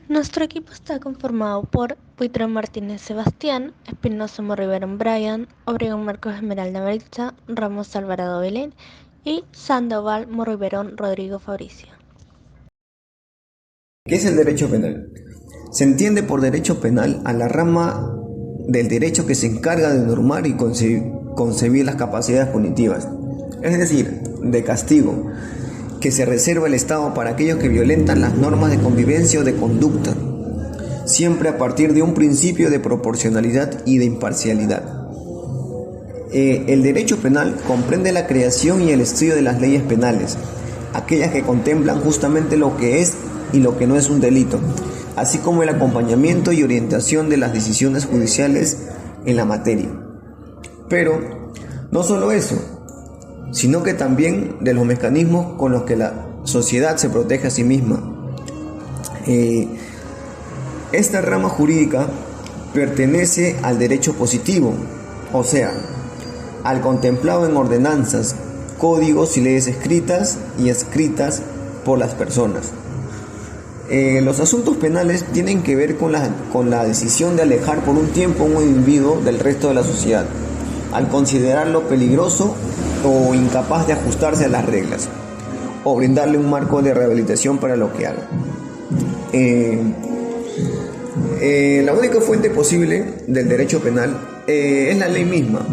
Nuestro equipo está conformado por Buitrón Martínez Sebastián, Espinosa Morriverón Brian, Obregón Marcos Esmeralda Maritza, Ramos Alvarado Belén y Sandoval Morriverón Rodrigo Fabricio. ¿Qué es el derecho penal? Se entiende por derecho penal a la rama del derecho que se encarga de normar y concebir las capacidades punitivas, es decir, de castigo, que se reserva el Estado para aquellos que violentan las normas de convivencia o de conducta, siempre a partir de un principio de proporcionalidad y de imparcialidad. El derecho penal comprende la creación y el estudio de las leyes penales, aquellas que contemplan justamente lo que es y lo que no es un delito, así como el acompañamiento y orientación de las decisiones judiciales en la materia. Pero no solo eso, sino que también de los mecanismos con los que la sociedad se protege a sí misma. Esta rama jurídica pertenece al derecho positivo, o sea, al contemplado en ordenanzas, códigos y leyes escritas y escritas por las personas. Los asuntos penales tienen que ver con la decisión de alejar por un tiempo a un individuo del resto de la sociedad, al considerarlo peligroso o incapaz de ajustarse a las reglas, o brindarle un marco de rehabilitación para lo que haga. La única fuente posible del derecho penal es la ley misma,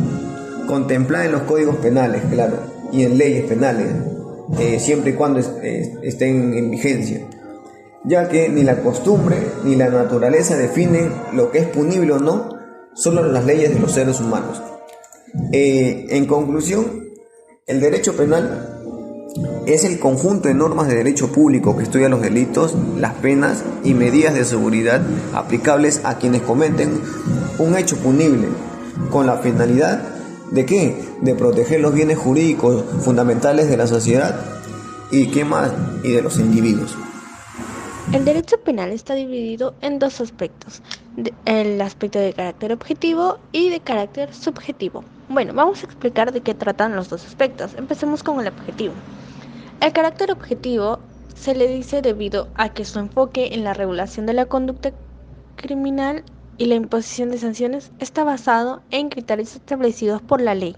contemplada en los códigos penales, claro, y en leyes penales, siempre y cuando estén en vigencia, ya que ni la costumbre ni la naturaleza definen lo que es punible o no, solo las leyes de los seres humanos. En conclusión, el derecho penal es el conjunto de normas de derecho público que estudia los delitos, las penas y medidas de seguridad aplicables a quienes cometen un hecho punible, con la finalidad ¿de qué? De proteger los bienes jurídicos fundamentales de la sociedad y qué más, y de los individuos. El derecho penal está dividido en dos aspectos, el aspecto de carácter objetivo y de carácter subjetivo. Bueno, vamos a explicar de qué tratan los dos aspectos. Empecemos con el objetivo. El carácter objetivo se le dice debido a que su enfoque en la regulación de la conducta criminal y la imposición de sanciones está basado en criterios establecidos por la ley.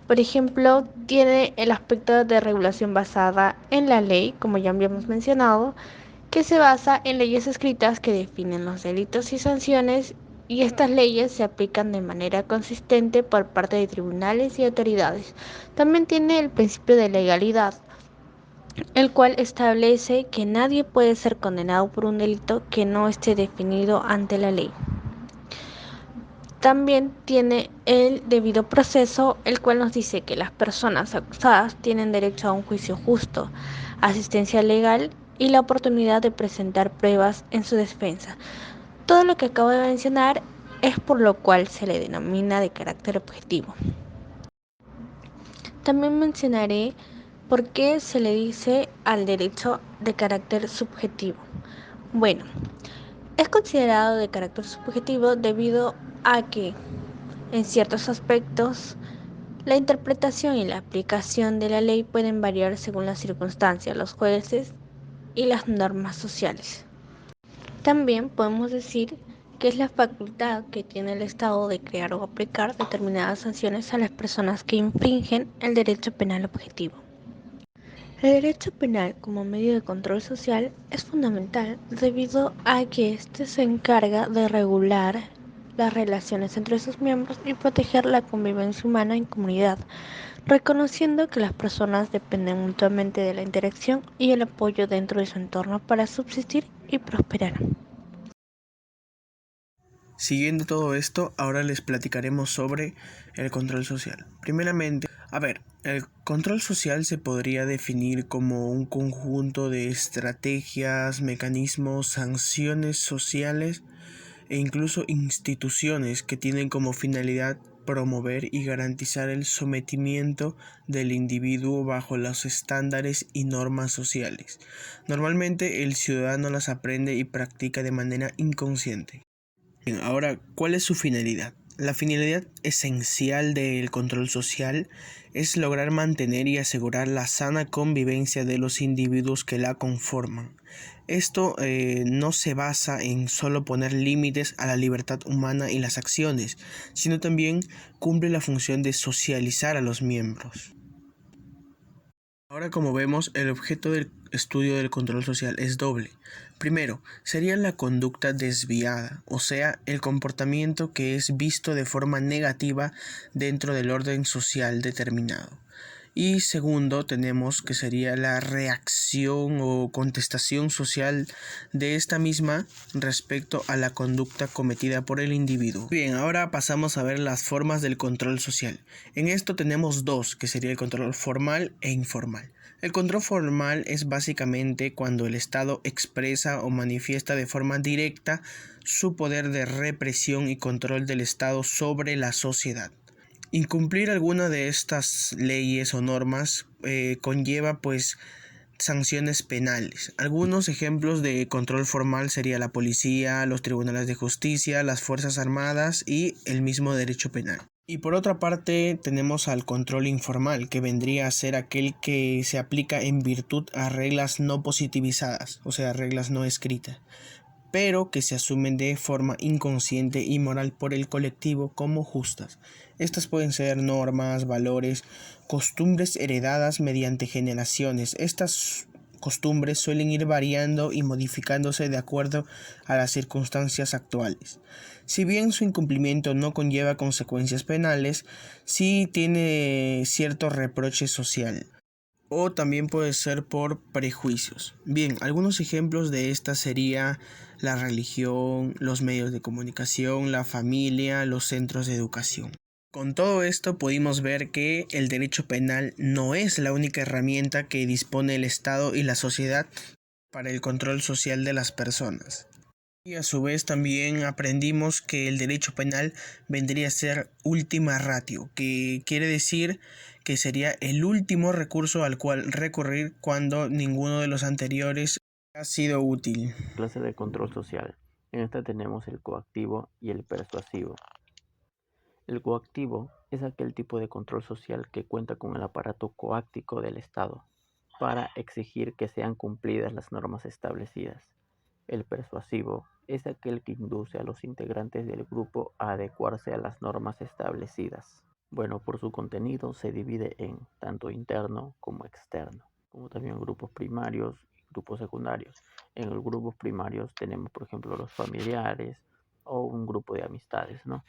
Por ejemplo, tiene el aspecto de regulación basada en la ley, como ya habíamos mencionado, que se basa en leyes escritas que definen los delitos y sanciones, y estas leyes se aplican de manera consistente por parte de tribunales y autoridades. También tiene el principio de legalidad, el cual establece que nadie puede ser condenado por un delito que no esté definido ante la ley. También tiene el debido proceso, el cual nos dice que las personas acusadas tienen derecho a un juicio justo, asistencia legal y la oportunidad de presentar pruebas en su defensa. Todo lo que acabo de mencionar es por lo cual se le denomina de carácter objetivo. También mencionaré por qué se le dice al derecho de carácter subjetivo. Bueno, es considerado de carácter subjetivo debido a que en ciertos aspectos la interpretación y la aplicación de la ley pueden variar según las circunstancias, los jueces y las normas sociales. También podemos decir que es la facultad que tiene el Estado de crear o aplicar determinadas sanciones a las personas que infringen el derecho penal objetivo. El derecho penal como medio de control social es fundamental debido a que éste se encarga de regular las relaciones entre sus miembros y proteger la convivencia humana en comunidad, reconociendo que las personas dependen mutuamente de la interacción y el apoyo dentro de su entorno para subsistir y prosperar. Siguiendo todo esto, ahora les platicaremos sobre el control social. Primeramente, el control social se podría definir como un conjunto de estrategias, mecanismos, sanciones sociales e incluso instituciones que tienen como finalidad promover y garantizar el sometimiento del individuo bajo los estándares y normas sociales. Normalmente el ciudadano las aprende y practica de manera inconsciente. Bien, ahora, ¿cuál es su finalidad? La finalidad esencial del control social es lograr mantener y asegurar la sana convivencia de los individuos que la conforman. Esto no se basa en solo poner límites a la libertad humana y las acciones, sino también cumple la función de socializar a los miembros. Ahora, como vemos, el objeto del estudio del control social es doble. Primero, sería la conducta desviada, o sea, el comportamiento que es visto de forma negativa dentro del orden social determinado. Y segundo, tenemos que sería la reacción o contestación social de esta misma respecto a la conducta cometida por el individuo. Bien, ahora pasamos a ver las formas del control social. En esto tenemos dos, que sería el control formal e informal. El control formal es básicamente cuando el Estado expresa o manifiesta de forma directa su poder de represión y control del Estado sobre la sociedad. Incumplir alguna de estas leyes o normas conlleva pues sanciones penales. Algunos ejemplos de control formal sería la policía, los tribunales de justicia, las fuerzas armadas y el mismo derecho penal. Y por otra parte tenemos al control informal, que vendría a ser aquel que se aplica en virtud a reglas no positivizadas, o sea, reglas no escritas, pero que se asumen de forma inconsciente y moral por el colectivo como justas. Estas pueden ser normas, valores, costumbres heredadas mediante generaciones. Estas costumbres suelen ir variando y modificándose de acuerdo a las circunstancias actuales. Si bien su incumplimiento no conlleva consecuencias penales, sí tiene cierto reproche social. O también puede ser por prejuicios. Bien, algunos ejemplos de esta sería la religión, los medios de comunicación, la familia, los centros de educación. Con todo esto pudimos ver que el derecho penal no es la única herramienta que dispone el Estado y la sociedad para el control social de las personas. Y a su vez también aprendimos que el derecho penal vendría a ser ultima ratio, que quiere decir que sería el último recurso al cual recurrir cuando ninguno de los anteriores ha sido útil. Clase de control social. En esta tenemos el coactivo y el persuasivo. El coactivo es aquel tipo de control social que cuenta con el aparato coáctico del Estado para exigir que sean cumplidas las normas establecidas. El persuasivo es aquel que induce a los integrantes del grupo a adecuarse a las normas establecidas. Bueno, por su contenido se divide en tanto interno como externo, como también grupos primarios y grupos secundarios. En los grupos primarios tenemos, por ejemplo, los familiares o un grupo de amistades, ¿no?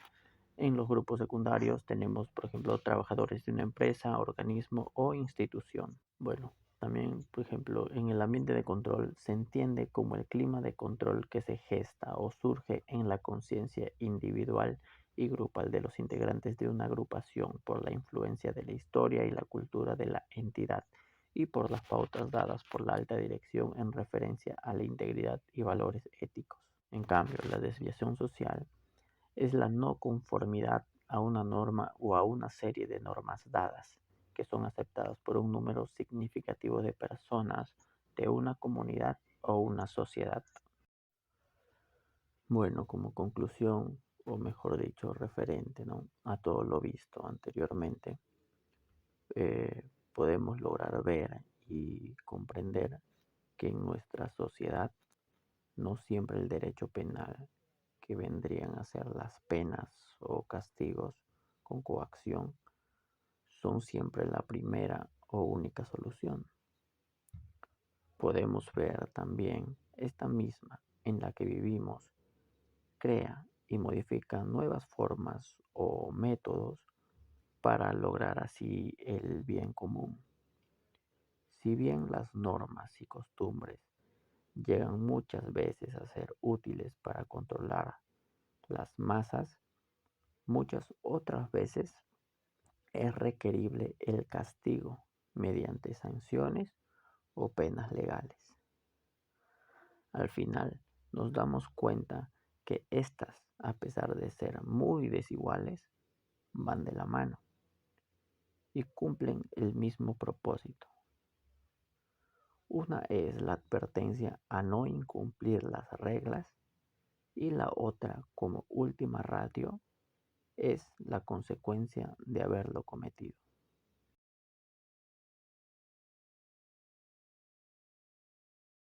En los grupos secundarios tenemos, por ejemplo, trabajadores de una empresa, organismo o institución. Bueno, también, por ejemplo, en el ambiente de control se entiende como el clima de control que se gesta o surge en la conciencia individual y grupal de los integrantes de una agrupación por la influencia de la historia y la cultura de la entidad y por las pautas dadas por la alta dirección en referencia a la integridad y valores éticos. En cambio, la desviación social es la no conformidad a una norma o a una serie de normas dadas, que son aceptadas por un número significativo de personas de una comunidad o una sociedad. Bueno, como conclusión, o mejor dicho, referente, ¿no?, a todo lo visto anteriormente, podemos lograr ver y comprender que en nuestra sociedad no siempre el derecho penal, que vendrían a ser las penas o castigos con coacción, son siempre la primera o única solución. Podemos ver también esta misma en la que vivimos crea y modifica nuevas formas o métodos para lograr así el bien común. Si bien las normas y costumbres llegan muchas veces a ser útiles para controlar las masas, muchas otras veces es requerible el castigo mediante sanciones o penas legales. Al final nos damos cuenta que estas, a pesar de ser muy desiguales, van de la mano y cumplen el mismo propósito. Una es la advertencia a no incumplir las reglas y la otra, como última ratio, es la consecuencia de haberlo cometido.